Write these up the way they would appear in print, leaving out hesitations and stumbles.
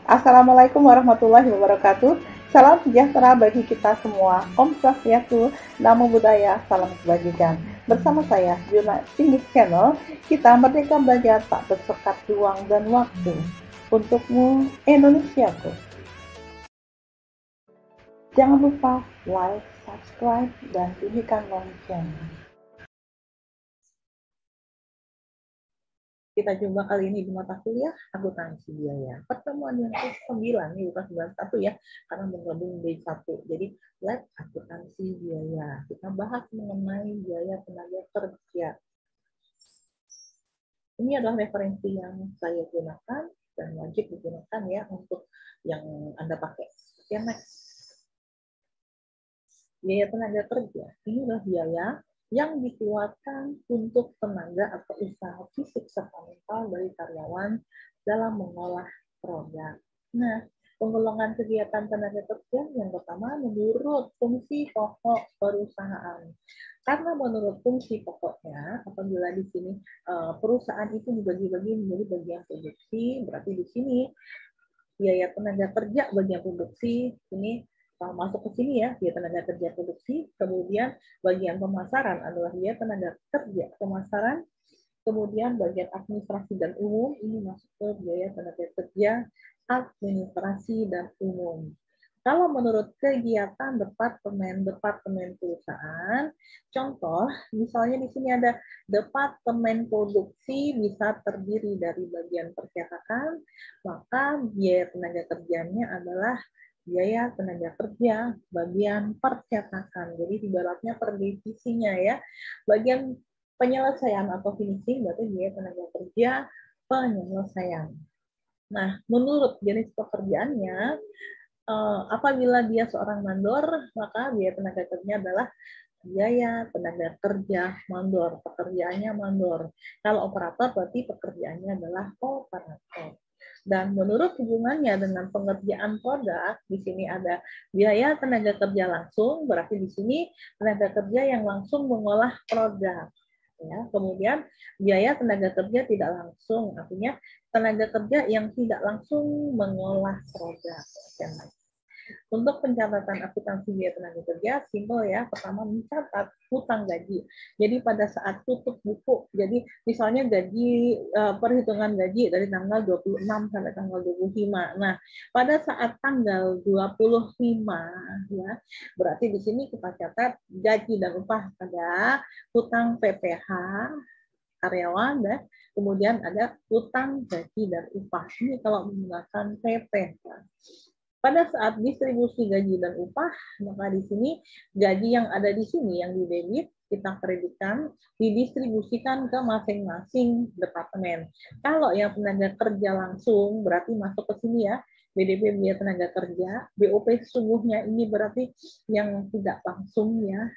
Assalamualaikum warahmatullahi wabarakatuh. Salam sejahtera bagi kita semua. Om Swastiastu, Namo Buddhaya, salam kebajikan. Bersama saya, Juna Singis Channel, kita merdeka belajar tak bersekat ruang dan waktu. Untukmu, Indonesiaku. Jangan lupa like, subscribe, dan bunyikan lonceng. Kita jumpa kali ini di mata kuliah akuntansi biaya. Pertemuan yang ke-9 nih, bukan 91 ya, karena menggabung D1. Jadi, lab akuntansi biaya. Kita bahas mengenai biaya tenaga kerja. Ini adalah referensi yang saya gunakan dan wajib digunakan ya untuk yang Anda pakai. Oke, next. Biaya tenaga kerja. Ini adalah biaya yang dikeluarkan untuk tenaga atau usaha fisik serta mental dari karyawan dalam mengolah produk. Nah, penggolongan kegiatan tenaga kerja yang pertama menurut fungsi pokok perusahaan. Karena menurut fungsi pokoknya, apabila di sini perusahaan itu dibagi-bagi menjadi bagian produksi, berarti di sini biaya tenaga kerja bagian produksi ini masuk ke sini ya, biaya tenaga kerja produksi, kemudian bagian pemasaran adalah biaya tenaga kerja pemasaran, kemudian bagian administrasi dan umum ini masuk ke biaya tenaga kerja administrasi dan umum. Kalau menurut kegiatan departemen perusahaan, contoh misalnya di sini ada departemen produksi bisa terdiri dari bagian percetakan, maka biaya tenaga kerjanya adalah biaya tenaga kerja bagian percetakan. Jadi ibaratnya per divisinya ya. Bagian penyelesaian atau finishing berarti biaya tenaga kerja penyelesaian. Nah, menurut jenis pekerjaannya, apabila dia seorang mandor, maka biaya tenaga kerjanya adalah biaya tenaga kerja mandor, pekerjaannya mandor. Kalau operator berarti pekerjaannya adalah operator. Dan menurut hubungannya dengan pengerjaan produk, di sini ada biaya tenaga kerja langsung, berarti di sini tenaga kerja yang langsung mengolah produk. Ya, kemudian biaya tenaga kerja tidak langsung, artinya tenaga kerja yang tidak langsung mengolah produk. Untuk pencatatan akuntansi biaya tenaga kerja, simpel ya. Pertama, mencatat hutang gaji. Jadi pada saat tutup buku, jadi misalnya gaji, perhitungan gaji dari tanggal 26 sampai tanggal 25. Nah, pada saat tanggal 25, ya, berarti di sini kita catat gaji dan upah pada hutang PPh, karyawan, dan kemudian ada hutang gaji dan upah. Ini kalau menggunakan PPh. Pada saat distribusi gaji dan upah, maka di sini gaji yang ada di sini yang didebit kita kreditkan, didistribusikan ke masing-masing departemen. Kalau yang tenaga kerja langsung berarti masuk ke sini ya, BDP biaya tenaga kerja, BOP sesungguhnya ini berarti yang tidak langsung ya.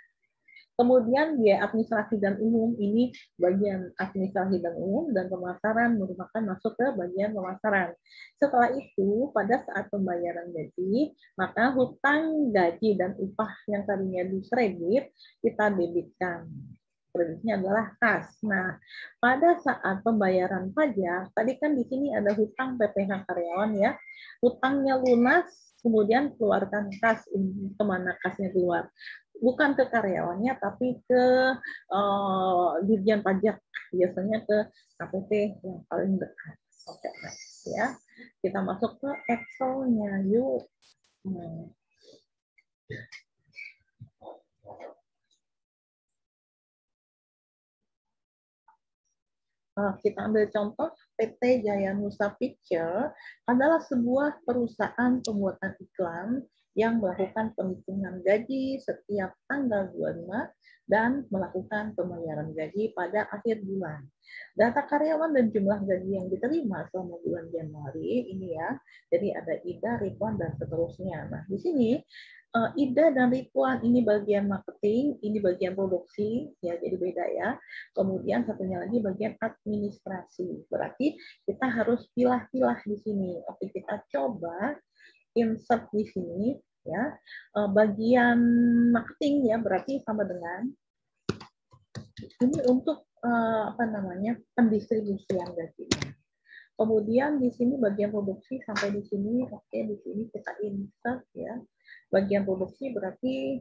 Kemudian biaya administrasi dan umum ini bagian administrasi dan umum, dan pemasaran merupakan masuk ke bagian pemasaran. Setelah itu, pada saat pembayaran gaji, maka hutang gaji dan upah yang tadinya dikredit, kita debitkan. Kreditnya adalah kas. Nah, pada saat pembayaran pajak, tadi kan di sini ada hutang PPh karyawan ya, hutangnya lunas, kemudian keluarkan kas, kemana kasnya keluar? Bukan ke karyawannya, tapi ke Dirjen Pajak, biasanya ke KPP yang paling dekat. Oke, next ya. Kita masuk ke Excel-nya, yuk. Kita ambil contoh, PT Jaya Nusa Picture adalah sebuah perusahaan pembuatan iklan yang melakukan penghitungan gaji setiap tanggal 25 dan melakukan pembayaran gaji pada akhir bulan. Data karyawan dan jumlah gaji yang diterima selama bulan Januari ini ya, jadi ada Ida, Ridwan, dan seterusnya. Nah, di sini Ida dan Ridwan ini bagian marketing, ini bagian produksi, ya jadi beda ya. Kemudian satunya lagi bagian administrasi. Berarti kita harus pilah-pilah di sini. Oke, kita coba insert di sini ya. Bagian marketing ya berarti sama dengan ini untuk pendistribusian gajinya. Kemudian di sini bagian produksi sampai di sini, oke, di sini kita insert ya. Bagian produksi berarti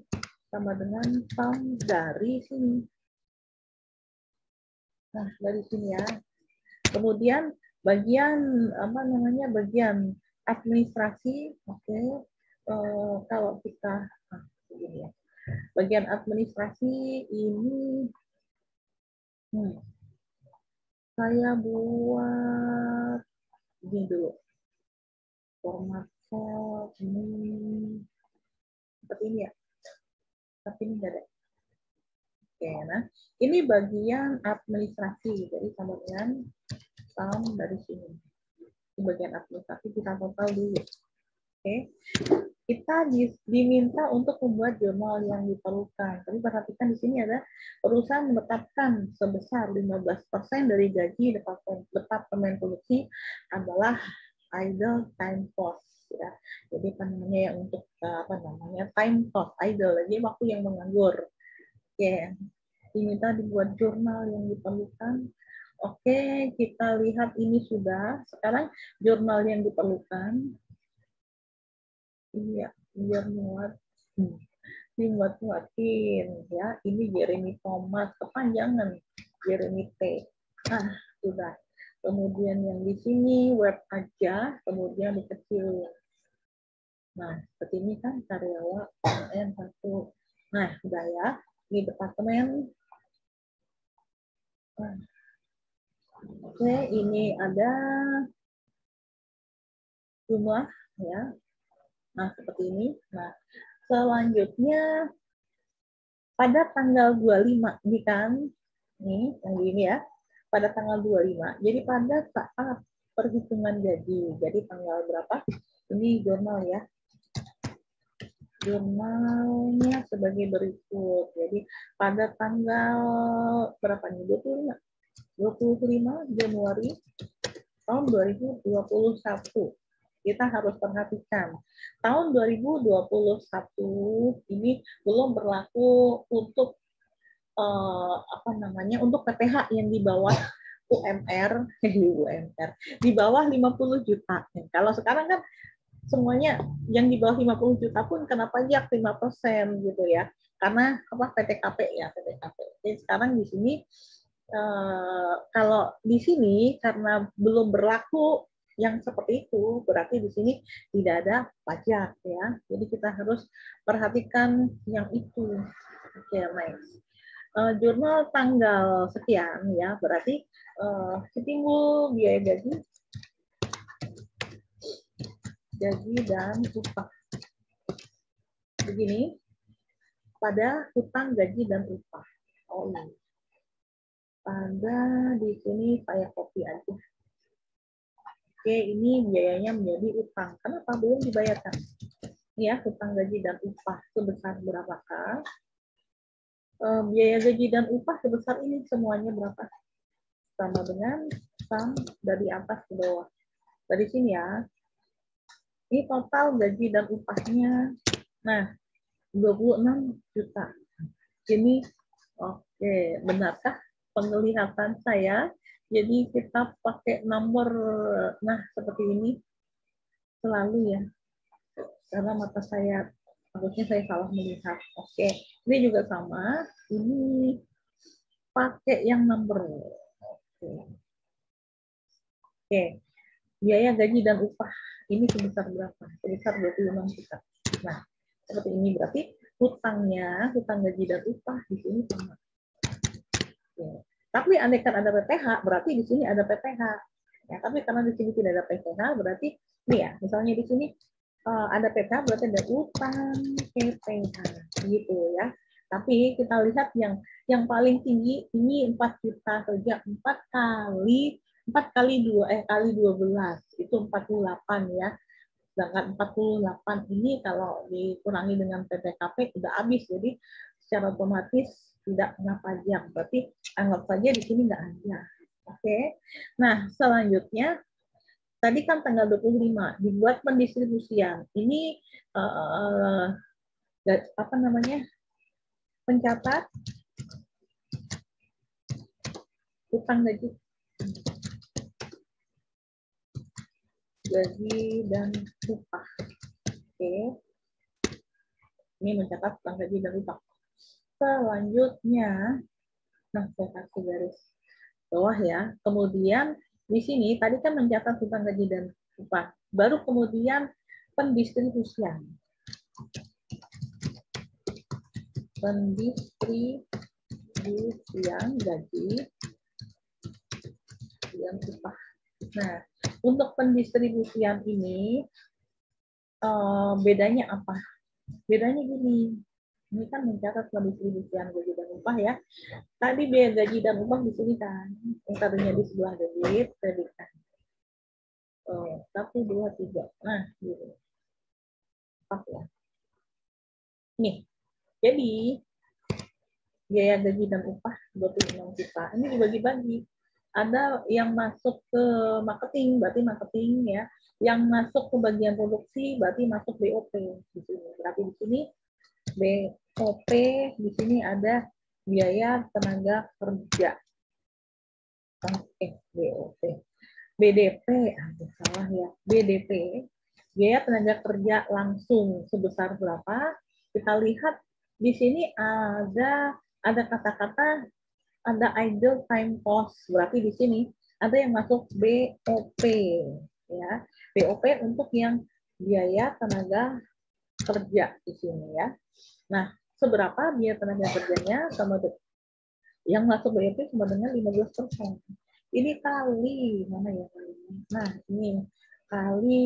sama dengan sum dari sini. Nah, dari sini ya. Kemudian bagian apa namanya? Bagian administrasi, oke. Kalau kita begini ya. Bagian administrasi ini saya buat ini dulu. Format cell ini seperti ini ya. Tapi ini enggak ada. Oke, nah ini bagian administrasi, jadi sama dengan sum dari sini. Di bagian administrasi kita total dulu. Oke, kita diminta untuk membuat jurnal yang diperlukan. Tapi perhatikan di sini ada perusahaan menetapkan sebesar 15% dari gaji departemen produksi adalah idle time cost. Ya. Jadi apa namanya ya, untuk apa namanya time cost idle, jadi waktu yang menganggur. Oke, diminta dibuat jurnal yang diperlukan. Oke, kita lihat ini sudah. Sekarang jurnal yang diperlukan. Iya, biar muat. Dimuat-muatin ya. Ini Jeremy Thomas, kepanjangan Jeremy T. Nah, sudah. Kemudian yang di sini web aja, kemudian dikecilin. Nah, seperti ini kan karyawan N1. Nah, sudah ya. Ini departemen. Oke, ini ada jumlah ya. Nah, seperti ini. Nah, selanjutnya pada tanggal 25 ini kan nih yang ini ya. Pada tanggal 25. Jadi pada saat perhitungan gaji. Jadi tanggal berapa? Ini jurnal ya. Jurnalnya sebagai berikut. Jadi pada tanggal berapa nih? 25 Januari tahun 2021. Kita harus perhatikan. Tahun 2021 ini belum berlaku untuk apa namanya? Untuk PPh yang di bawah UMR, di bawah 50 juta. Kalau sekarang kan semuanya yang di bawah 50 juta pun kena pajak 5% gitu ya. Karena apa PTKP ya, PTKP. Jadi sekarang di sini kalau di sini karena belum berlaku yang seperti itu, berarti di sini tidak ada pajak ya. Jadi kita harus perhatikan yang itu. Oke, next. Jurnal tanggal sekian ya, berarti timbul biaya gaji dan upah. Begini, pada hutang gaji dan upah. Oh ini. Pada di sini saya copy aja. Oke, ini biayanya menjadi utang. Kenapa belum dibayarkan? Ya, hutang gaji dan upah sebesar berapakah? Biaya gaji dan upah sebesar ini semuanya berapa? Sama dengan sum dari atas ke bawah. Dari sini ya. Ini total gaji dan upahnya. Nah, 26 juta. Ini oke, benarkah penglihatan saya? Jadi kita pakai nomor, nah seperti ini selalu ya. Karena mata saya, harusnya saya salah melihat. Oke, ini juga sama. Ini pakai yang nomor. Oke, biaya gaji dan upah ini sebesar berapa? Sebesar 26 juta. Nah, seperti ini berarti hutangnya, hutang gaji dan upah di sini sama. Oke. Tapi andaikan ada PPh, berarti di sini ada PPh. Ya, tapi karena di sini tidak ada PPh, berarti ini ya, misalnya di sini ada PPh, berarti ada utang PPh, gitu ya. Tapi kita lihat yang paling tinggi ini 4 juta saja, 4 kali 2 kali 12 itu 48 ya. Sedangkan 48 ini kalau dikurangi dengan PPKP sudah habis, jadi secara otomatis tidak kena pajak. Berarti anggap saja di sini nggak ada. Oke. Nah, selanjutnya tadi kan tanggal 25 dibuat pendistribusian. Ini apa namanya? Pencatat utang gaji. gaji dan upah. Oke. Ini mencatat utang gaji dan upah. Selanjutnya, nah saya kasih garis bawah ya. Kemudian di sini tadi kan mencatat utang gaji dan upah. Baru kemudian pendistribusian. Pendistribusian gaji dan upah. Nah, untuk pendistribusian ini bedanya apa? Bedanya gini. Ini kan mencatat pendistribusian gaji dan upah ya. Tadi biaya gaji dan upah di sini kan. Yang tadinya di sebelah debit, kreditkan. 1, 2, 3. Nah, gitu. Pas ya. Nih, jadi biaya gaji dan upah 26 juta. Ini dibagi-bagi. Ada yang masuk ke marketing, berarti marketing ya. Yang masuk ke bagian produksi, berarti masuk BOP di sini. Berarti di sini BOP, di sini ada biaya tenaga kerja. BOP. BDP, salah ya. BDP, biaya tenaga kerja langsung sebesar berapa? Kita lihat di sini ada kata-kata, ada idle time cost. Berarti di sini ada yang masuk BOP ya. BOP untuk yang biaya tenaga kerja di sini ya. Nah, seberapa biaya tenaga kerjanya sama yang masuk BOP sama dengan 15%. Ini kali mana ya kalinya? Nah, ini kali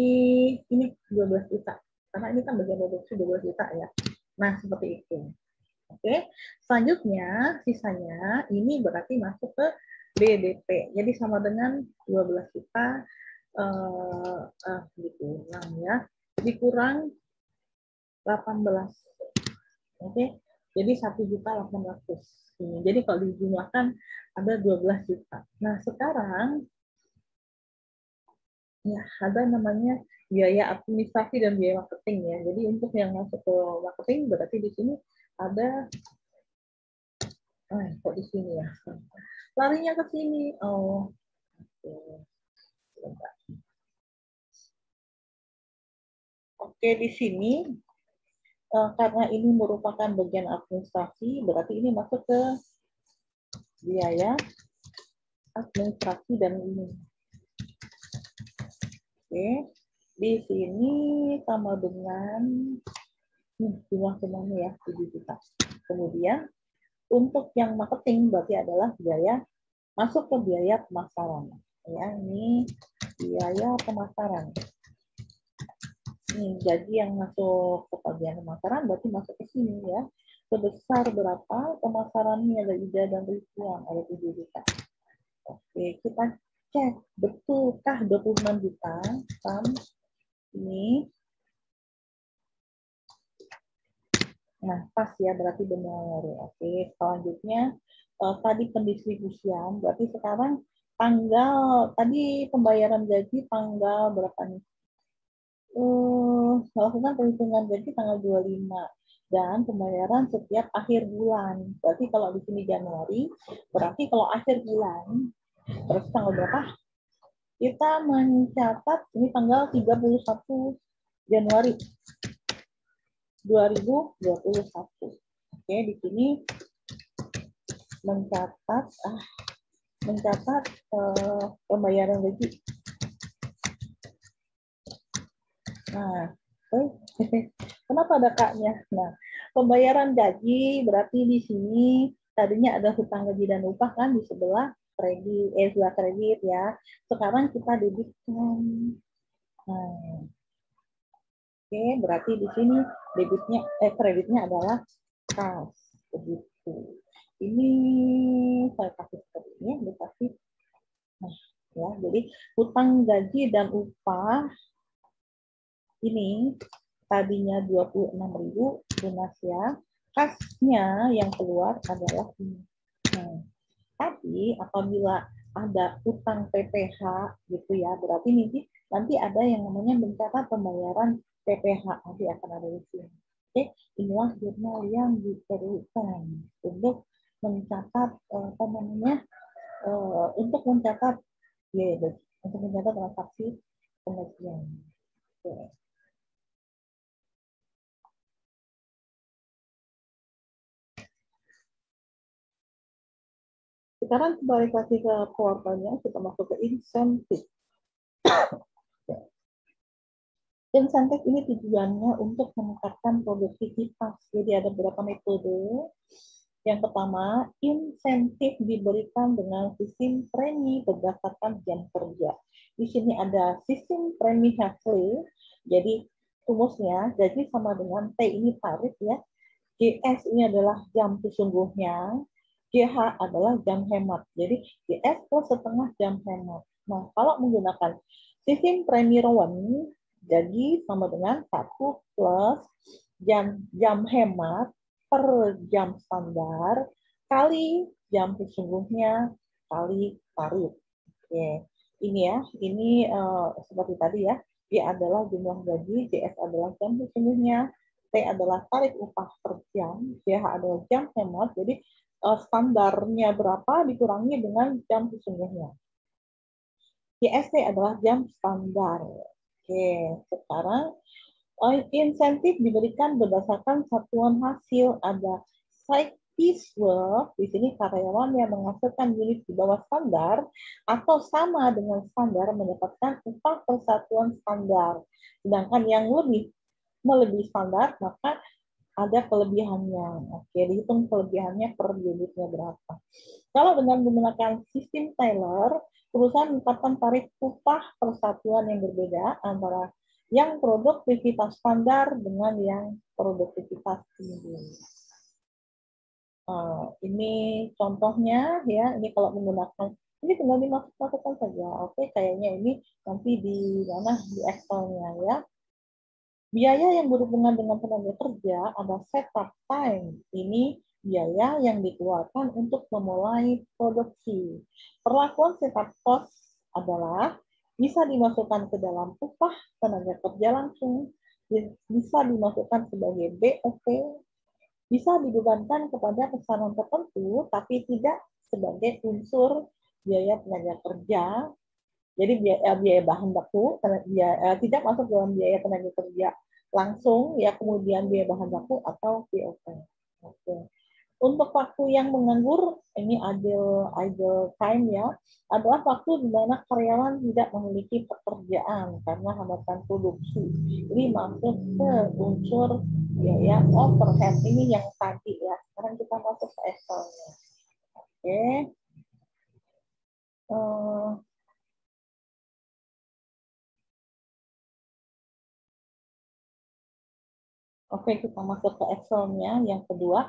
ini 12 juta. Karena ini kan bagian produksi 12 juta ya. Nah, seperti itu. Oke. Selanjutnya sisanya ini berarti masuk ke BDP. Jadi sama dengan 12 juta dikurang ya. Dikurang 18. Oke. Jadi 1.800.000. Jadi kalau dijumlahkan ada 12 juta. Nah, sekarang ya ada namanya biaya administrasi dan biaya marketing ya. Jadi untuk yang masuk ke marketing berarti di sini ada kok di sini ya. Larinya ke sini. Oh. Oke, di sini karena ini merupakan bagian administrasi, berarti ini masuk ke biaya administrasi dan ini. Oke, di sini sama dengan jumlah semuanya ya 7 juta. Kemudian untuk yang marketing berarti adalah biaya masuk ke biaya pemasaran. Ya, ini biaya pemasaran. Ini gaji yang masuk ke bagian pemasaran berarti masuk ke sini ya. Sebesar berapa pemasarannya ada ida dan ribuan ada 7 juta. Oke, kita cek betulkah 26 juta ini. Nah, pas ya berarti benar. Oke, selanjutnya tadi pendistribusian berarti sekarang tanggal tadi pembayaran gaji tanggal berapa nih? Melakukan perhitungan gaji tanggal 25 dan pembayaran setiap akhir bulan. Berarti kalau di sini Januari, berarti kalau akhir bulan, berarti tanggal berapa? Kita mencatat ini tanggal 31 Januari 2021. Oke, di sini mencatat pembayaran gaji. Nah, kenapa ada kaknya? Nah, pembayaran gaji berarti di sini tadinya ada hutang gaji dan upah kan di sebelah kredit, ya. Sekarang kita debitkan. Nah, oke, berarti di sini kreditnya adalah kas. Begitu. Ini saya kasih seperti ini, dikasih. Nah, ya, jadi hutang gaji dan upah ini tadinya 26.000 lunas ya. Kasnya yang keluar adalah ini. Nah, tapi apabila ada utang PPh gitu ya, berarti nanti ada yang namanya mencatat pembayaran PPh nanti akan ada di sini. Oke, inilah jurnal yang diperlukan untuk mencatat untuk mencatat transaksi pengajian. Sekarang kembali lagi ke PowerPoint-nya, kita masuk ke insentif. Insentif ini tujuannya untuk meningkatkan produktivitas. Jadi ada beberapa metode. Yang pertama, insentif diberikan dengan sistem premi berdasarkan jam kerja. Di sini ada sistem premi Hartley. Jadi rumusnya gaji sama dengan T ini tarif ya. GS ini adalah jam sesungguhnya. GH adalah jam hemat. Jadi GS plus setengah jam hemat. Nah, kalau menggunakan sistem premi Rowan, jadi sama dengan 1 plus jam hemat per jam standar kali jam sesungguhnya kali tarif. Oke, ini ya, ini seperti tadi ya, G adalah jumlah gaji, JS adalah jam sesungguhnya, T adalah tarif upah per jam, JH adalah jam hemat, jadi standarnya berapa dikurangi dengan jam sesungguhnya. JST adalah jam standar. Oke, sekarang insentif diberikan berdasarkan satuan hasil. Ada site piecework, di sini karyawan yang menghasilkan unit di bawah standar atau sama dengan standar mendapatkan upah persatuan standar. Sedangkan yang melebihi standar, maka ada kelebihannya. Oke, dihitung kelebihannya per unitnya berapa. Kalau dengan menggunakan sistem Taylor, perusahaan menetapkan tarif upah persatuan yang berbeda antara yang produktivitas standar dengan yang produktivitas tinggi. Ini contohnya ya, ini kalau menggunakan ini tinggal dimasukkan saja. Oke, kayaknya ini nanti di mana di Excel-nya ya. Biaya yang berhubungan dengan tenaga kerja ada setup time. Ini biaya yang dikeluarkan untuk memulai produksi. Perlakuan setup cost adalah bisa dimasukkan ke dalam upah tenaga kerja langsung, bisa dimasukkan sebagai BOP, bisa dibebankan kepada pesanan tertentu, tapi tidak sebagai unsur biaya tenaga kerja. Jadi biaya bahan baku tidak masuk dalam biaya tenaga kerja langsung, ya kemudian biaya bahan baku atau BOP. Oke. Untuk waktu yang menganggur, ini idle time ya, adalah waktu di mana karyawan tidak memiliki pekerjaan karena hambatan produksi. Jadi masuk ke unsur biaya overhead ini yang tadi ya. Sekarang kita masuk ke Excel-nya. Oke. Oke, kita masuk ke Excel-nya. Yang kedua,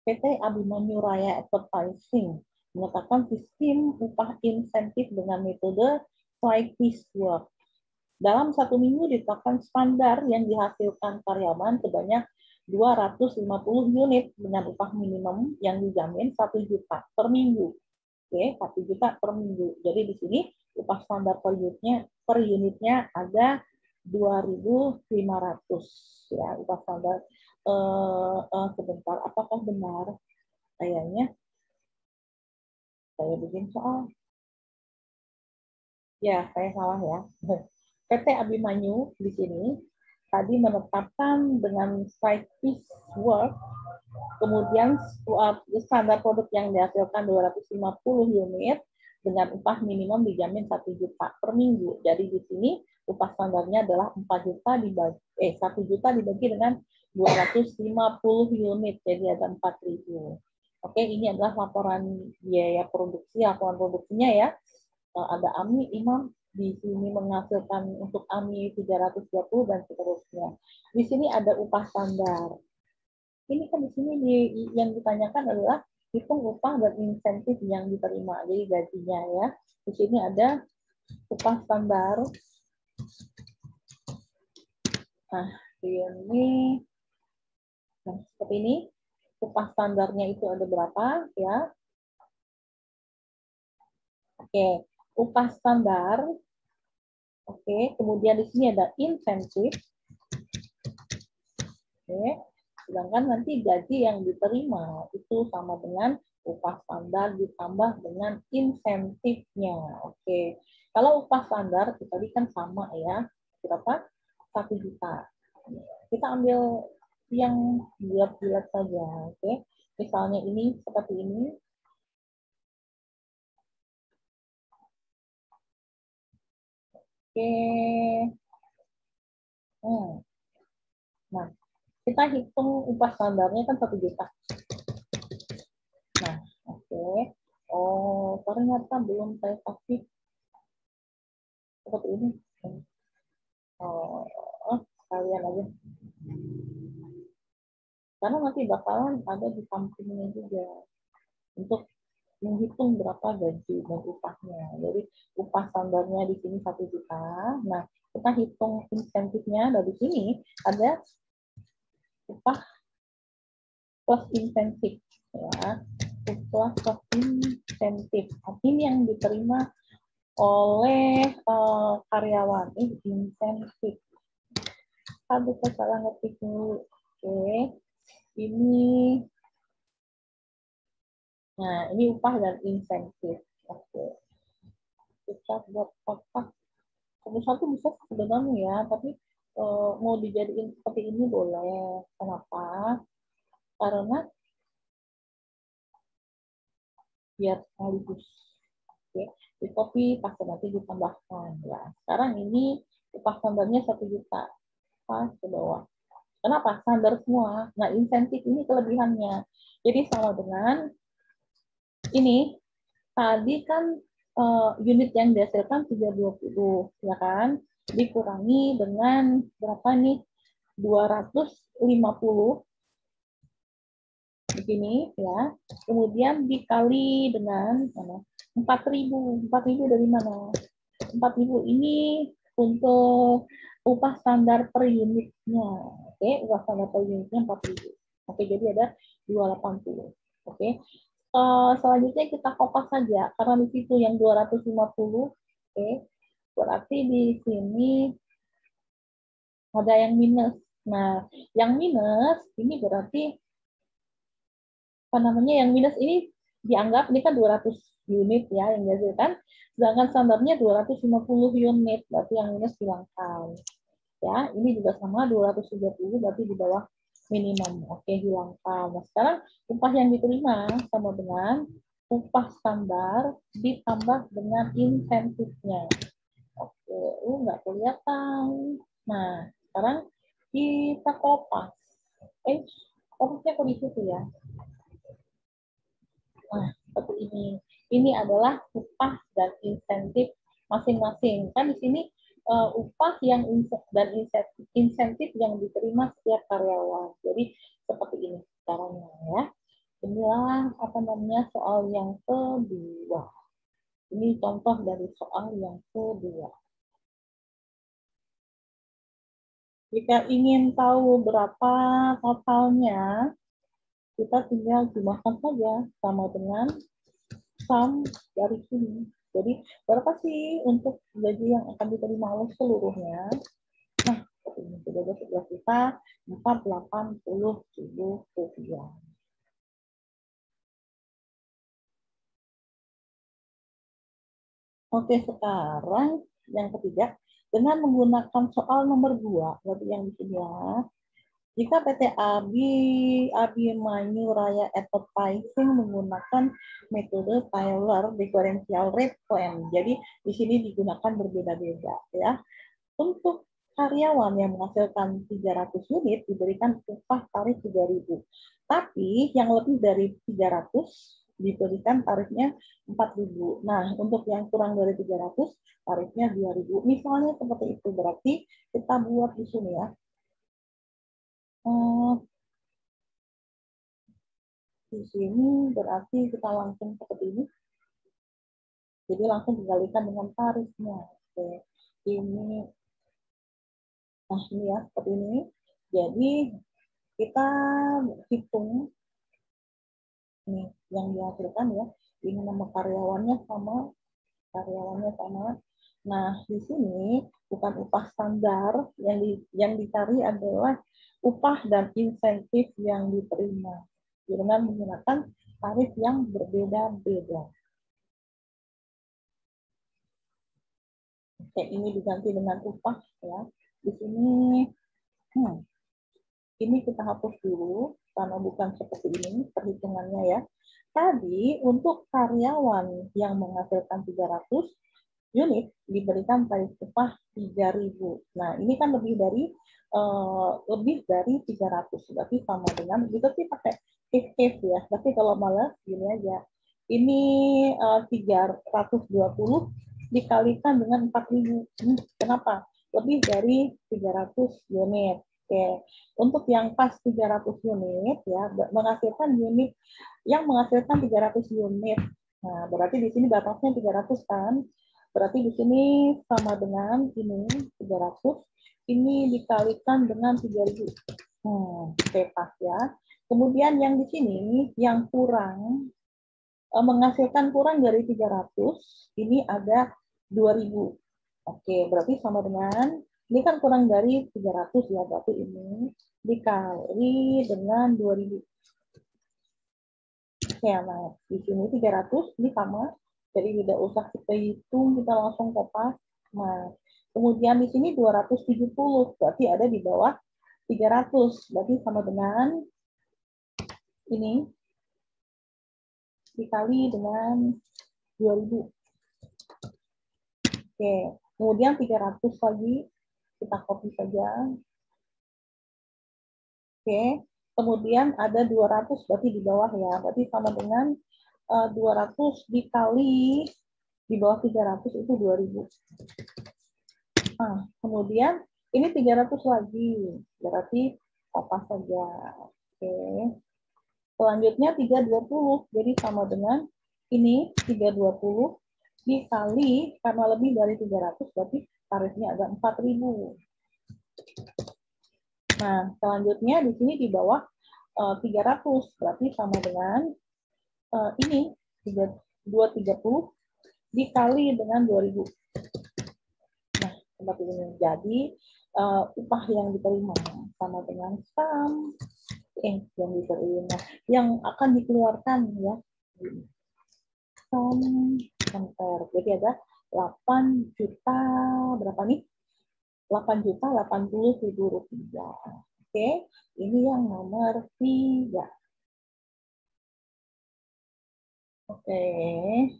PT Abimanyu Raya Advertising menetapkan sistem upah insentif dengan metode site piecework. Dalam 1 minggu ditetapkan standar yang dihasilkan karyawan sebanyak 250 unit dengan upah minimum yang dijamin 1 juta per minggu. Oke, 1 juta per minggu. Jadi di sini upah standar per unitnya ada 2.500 ya, upah standar. Sebentar, apakah benar? Kayaknya saya bikin soal. Ya, saya salah ya. PT Abimanyu di sini tadi menetapkan dengan site piecework, kemudian standar produk yang dihasilkan 250 unit dengan upah minimum dijamin 1 juta per minggu. Jadi di sini upah standarnya adalah 4 juta dibagi 1 juta dibagi dengan 250 unit, jadi ada 4.000. Oke, ini adalah laporan biaya produksi, laporan produksinya ya. Ada AMI, Imam, di sini menghasilkan untuk AMI 320 dan seterusnya. Di sini ada upah standar. Ini kan di sini yang ditanyakan adalah hitung upah dan insentif yang diterima, jadi gajinya ya. Di sini ada upah standar. Nah, ini seperti ini. Upah standarnya itu ada berapa ya? Oke, upah standar. Oke, kemudian di sini ada insentif. Oke, sedangkan nanti gaji yang diterima itu sama dengan upah standar ditambah dengan insentifnya. Oke, kalau upah standar tadi kan sama ya, berapa? 1 juta. Kita ambil yang bulat-bulat saja, oke. Misalnya ini seperti ini. Oke. Nah, kita hitung upah standarnya kan 1 juta. Nah, oke. Oh, ternyata belum saya kasih seperti ini. Oh, sekalian aja. Karena nanti bakalan ada di sampingnya juga untuk menghitung berapa gaji dan upahnya. Jadi upah standarnya di sini 1 juta. Nah, kita hitung insentifnya dari sini ada upah plus insentif, ya. Upah plus insentif. Ini yang diterima oleh karyawan. Ini insentif. Kita salah ngetik dulu. Oke. Ini, nah ini upah dan insentif. Oke. Kita buat kotak satu bisa sebenarnya ya, tapi mau dijadiin seperti ini boleh. Kenapa? Karena biar sekaligus. Oke. Di copy, pas nanti ditambahkan ya. Sekarang ini upah standarnya 1 juta. Pas ke bawah. Kenapa? Standar semua. Nah, insentif ini kelebihannya. Jadi sama dengan ini. Tadi kan unit yang dihasilkan 320, ya kan? Dikurangi dengan berapa nih? 250 begini ya. Kemudian dikali dengan 4.000. 4.000 dari mana? 4.000 ini untuk upah standar per unitnya. Oke, upah standar per unitnya 4.000. Oke, jadi ada 280. Oke. Selanjutnya kita kopas saja karena di situ yang 250. Oke. Berarti di sini ada yang minus. Nah, yang minus ini berarti apa namanya? Yang minus ini dianggap ini kan 200 unit ya yang dihasilkan, sedangkan standarnya 250 unit, berarti yang minus hilangkan. Ya, ini juga sama 230 berarti di bawah minimum. Oke, hilangkan. Nah, sekarang upah yang diterima sama dengan upah standar ditambah dengan insentifnya. Oke, nggak kelihatan. Nah, sekarang kita kopas. Kopasnya kok di situ ya? Nah, seperti ini. Ini adalah upah dan insentif masing-masing. Kan di sini upah yang dan insentif yang diterima setiap karyawan. Jadi seperti ini caranya ya. Inilah apa namanya soal yang kedua. Ini contoh dari soal yang kedua. Jika ingin tahu berapa totalnya, kita tinggal jumlahkan saja sama dengan sum dari sini. Jadi berapa sih untuk gaji yang akan diterima oleh seluruhnya? Nah, ini sudah sebelah kita 480.000 rupiah. Oke, sekarang yang ketiga, dengan menggunakan soal nomor 2, berarti yang di sini ya. Jika PT Abimanyu Raya Advertising menggunakan metode Taylor Differential Rate Plan, jadi di sini digunakan berbeda-beda ya. Untuk karyawan yang menghasilkan 300 unit diberikan upah tarif 3.000. Tapi yang lebih dari 300 diberikan tarifnya 4.000. Nah, untuk yang kurang dari 300 tarifnya 2.000. Misalnya seperti itu, berarti kita buat di sini ya. Di sini berarti kita langsung seperti ini. Jadi langsung dikalikan dengan tarifnya. Oke. Ini, nah ini ya, seperti ini. Jadi kita hitung ini yang dihasilkan ya. Ini nama karyawannya sama. Nah, di sini bukan upah standar, yang dicari adalah upah dan insentif yang diterima dengan menggunakan tarif yang berbeda-beda. Oke, ini diganti dengan upah ya. Di sini, ini kita hapus dulu karena bukan seperti ini perhitungannya ya. Tadi untuk karyawan yang menghasilkan 300 unit diberikan tarif upah 3.000. Nah, ini kan lebih dari 300, berarti sama dengan itu sih pakai if ya. Tapi kalau malah gini aja. Ini 320 dikalikan dengan 4.000. Kenapa? Lebih dari 300 unit. Oke. Untuk yang pas 300 unit ya, menghasilkan unit yang menghasilkan 300 unit. Nah, berarti di sini batasnya 300 kan? Berarti di sini sama dengan ini 300, ini dikalikan dengan 3.000. Oke, pas ya. Kemudian yang di sini yang kurang menghasilkan kurang dari 300, ini ada 2.000. Oke, berarti sama dengan ini kan kurang dari 300 ya, berarti ini dikali dengan 2.000. Oke, nah di sini 300 ini sama, jadi tidak usah kita hitung, kita langsung kopas. Nah, kemudian di sini 270, berarti ada di bawah 300, berarti sama dengan ini dikali dengan 2.000. Oke, kemudian 300 lagi, kita copy saja. Oke, kemudian ada 200, berarti di bawah ya, berarti sama dengan 200 dikali di bawah 300 itu 2.000. Nah, kemudian ini 300 lagi, berarti apa saja. Oke. Selanjutnya 320, jadi sama dengan ini 320 dikali, karena lebih dari 300, berarti tarifnya ada 4.000. Nah, selanjutnya di sini di bawah 300, berarti sama dengan ini 230 dikali dengan 2.000. Nah, seperti ini. Jadi upah yang diterima sama dengan sum yang diterima, yang akan dikeluarkan ya. Sum compare. Jadi ada 8 juta berapa nih? 8.080.000 rupiah. Oke, ini yang nomor 3. Oke,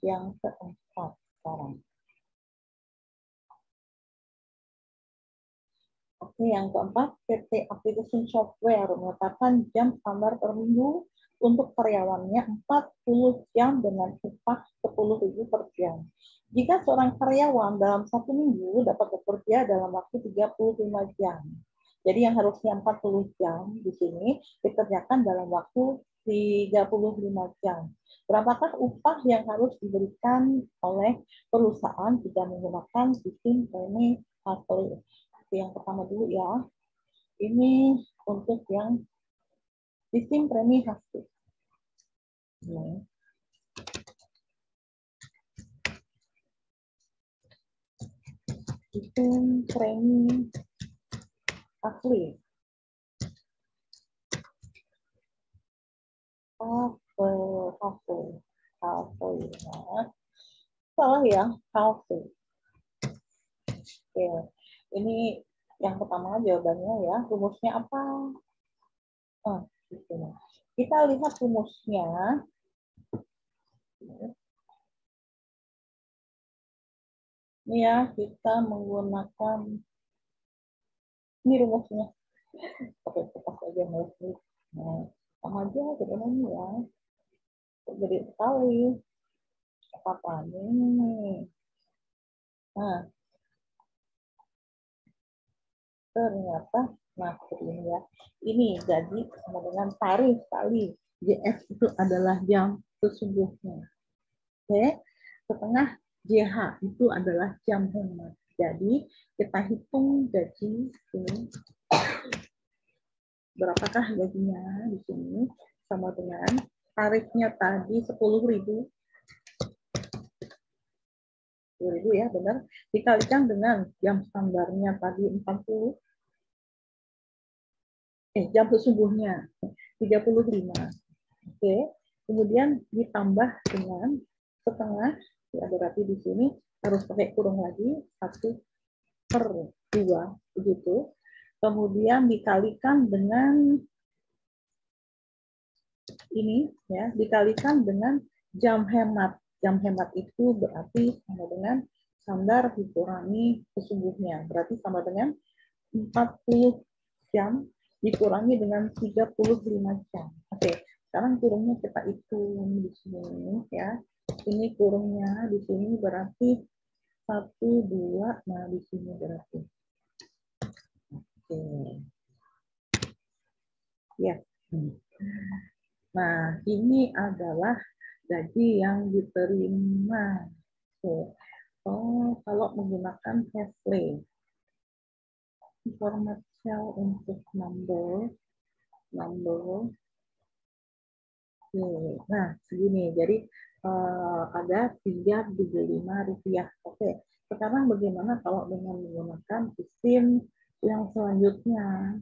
yang keempat sekarang. Oke, yang keempat, PT Application Software menetapkan jam standar per minggu untuk karyawannya 40 jam dengan upah 10.000 per jam. Jika seorang karyawan dalam 1 minggu dapat bekerja dalam waktu 35 jam. Jadi yang harusnya 40 jam di sini dikerjakan dalam waktu 35 jam. Berapakah upah yang harus diberikan oleh perusahaan jika menggunakan sistem premi hasil? Yang pertama dulu ya. Ini untuk yang sistem premi hasil. Sistem premi hasil. Hasil. Salah ya, hasil. Oke. Ini yang pertama jawabannya ya. Rumusnya apa? Gitu. Kita lihat rumusnya. Ini ya, kita menggunakan ini rumusnya. Oke, kita saja mulai. Nah, sama aja sebenarnya ya. Jadi sekali. Apa ini? Nah, ternyata, nah seperti ini ya. Ini gaji sama dengan tarif kali. JS itu adalah jam sesungguhnya. Oke, setengah JH itu adalah jam hemat. Jadi kita hitung gaji ini. Berapakah gajinya di sini sama dengan tarifnya tadi 10.000. 10.000 ya, benar. Dikalikan dengan jam standarnya tadi 40. Jam sesungguhnya 35. Oke. Kemudian ditambah dengan setengah, ya berarti di sini harus pakai kurung lagi 1/2 begitu. Kemudian dikalikan dengan ini ya, dikalikan dengan jam hemat. Jam hemat itu berarti sama dengan standar dikurangi sesungguhnya. Berarti sama dengan 40 jam dikurangi dengan 35 jam. Oke, sekarang kurungnya kita hitung di sini ya. Ini kurungnya di sini berarti 1, 2, nah di sini berarti. Oke. Ya. Nah, ini adalah gaji yang diterima. Oh, kalau menggunakan Hasley. Format cell untuk number. Nah, segini. Jadi ada Rp375. Oke. Sekarang bagaimana kalau dengan menggunakan sistem yang selanjutnya?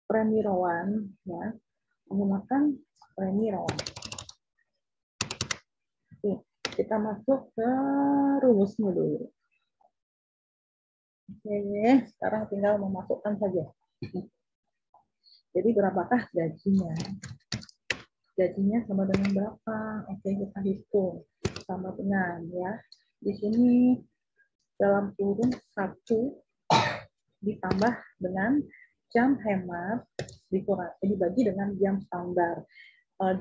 Premi Rowan, ya. Menggunakan premi Rowan. Oke. Kita masuk ke rumusnya dulu. Oke, sekarang tinggal memasukkan saja. Jadi berapakah gajinya? Gajinya sama dengan berapa? Oke, kita hitung. Sama dengan ya. Di sini dalam kurung 1 ditambah dengan jam hemat dibagi dengan jam standar.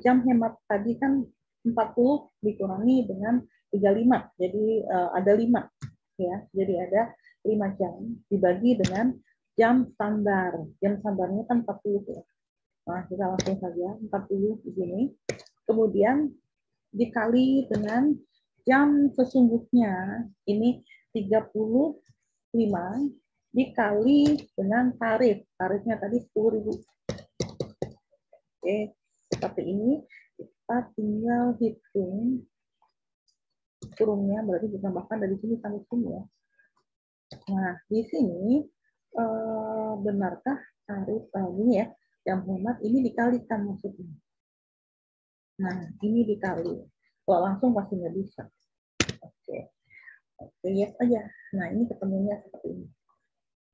Jam hemat tadi kan 40 dikurangi dengan 35. Jadi ada 5 ya. Jadi ada 5 jam dibagi dengan jam standar. Jam standarnya kan 40 ya. Nah, kita langsung saja 40 di sini. Kemudian dikali dengan jam sesungguhnya, ini 35 dikali dengan tarif. Tarifnya tadi 10.000. Oke, seperti ini. Kita tinggal hitung kurungnya, berarti ditambahkan dari sini sampai sini ya. Nah, di sini benarkah tarif ini ya, jam hemat ini dikalikan maksudnya. Nah, ini dikali. Kalau langsung pasti nggak bisa. Oke, yes aja. Nah, ini ketemunya seperti ini.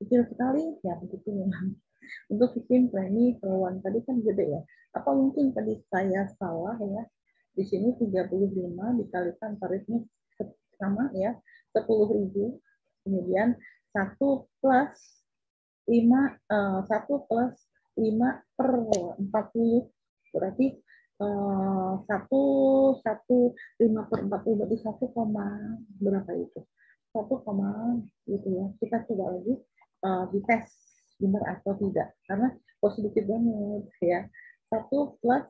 Kecil sekali, ya begitu memang. Untuk sistem premi Rowan tadi kan gede ya. Apa mungkin tadi saya salah ya? Di sini 35 dikalikan tarifnya sama ya, 10.000. Kemudian 1 plus 5 1 plus 5 per 40 berarti 5 per 40 berarti 1, berapa itu? 1, gitu ya. Kita coba lagi dites benar atau tidak karena kok sedikit banget ya. 1 plus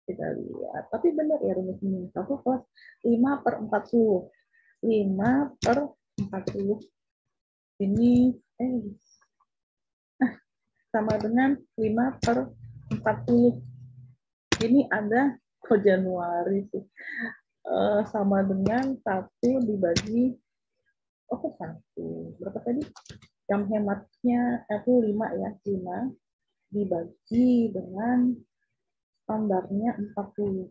kita lihat. Tapi benar ya rumus ini. 1 plus 5 per 40. 5 per 40. Ini sama dengan 5 per 40. Ini ada ke Januari sih. Sama dengan 1 dibagi 1. Berapa tadi? Jam hematnya aku 5 ya. 5 dibagi dengan standarnya 40.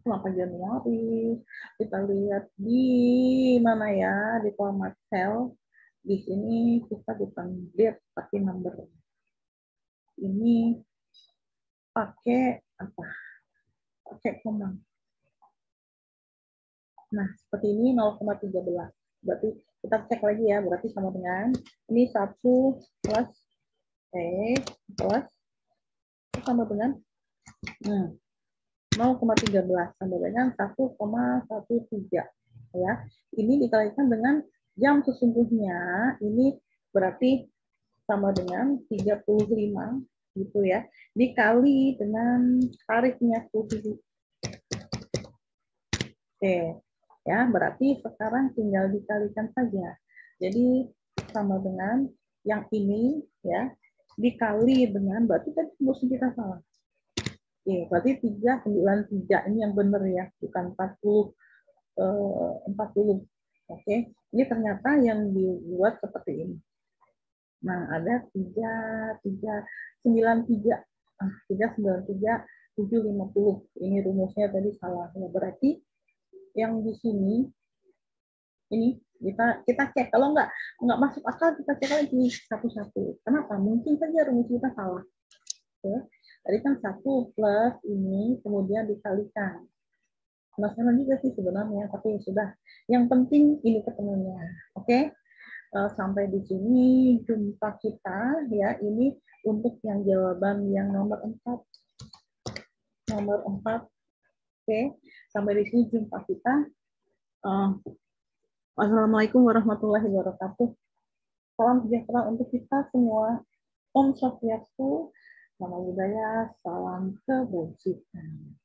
Kenapa Januari? Kita lihat di mana ya, di format cell. Di sini kita bukan date tapi number. Ini pakai apa? Pakai koma. Nah, seperti ini 0,13. Berarti kita cek lagi ya, berarti sama dengan ini 1 plus plus sama dengan 0,13 sama dengan 1,13 ya. Ini dikalikan dengan jam sesungguhnya, ini berarti sama dengan 35 gitu ya. Dikali dengan tarifnya 10.000. Oke. Ya, berarti sekarang tinggal dikalikan saja. Jadi sama dengan yang ini ya dikali dengan berarti tadi rumus kita salah. Oke, berarti 393 ini yang benar ya, bukan 40. Oke, ini ternyata yang dibuat seperti ini. Nah, ada 393. 393 750. Ini rumusnya tadi salah. Ya, berarti yang di sini ini kita cek. Kalau nggak masuk akal kita cek lagi satu-satu. Kenapa? Mungkin saja rumus kita salah. Oke. Tadi kan 1 plus ini kemudian dikalikan. penasaran juga sih sebenarnya, tapi ya sudah. Yang penting ini ketemunya. Oke. Sampai di sini jumpa kita ya. Ini untuk yang jawaban yang nomor 4. Nomor 4. Oke. Sampai di sini jumpa kita. Wassalamualaikum warahmatullahi wabarakatuh. Salam sejahtera untuk kita semua. Om Swastiastu, nama budaya, salam kebajikan.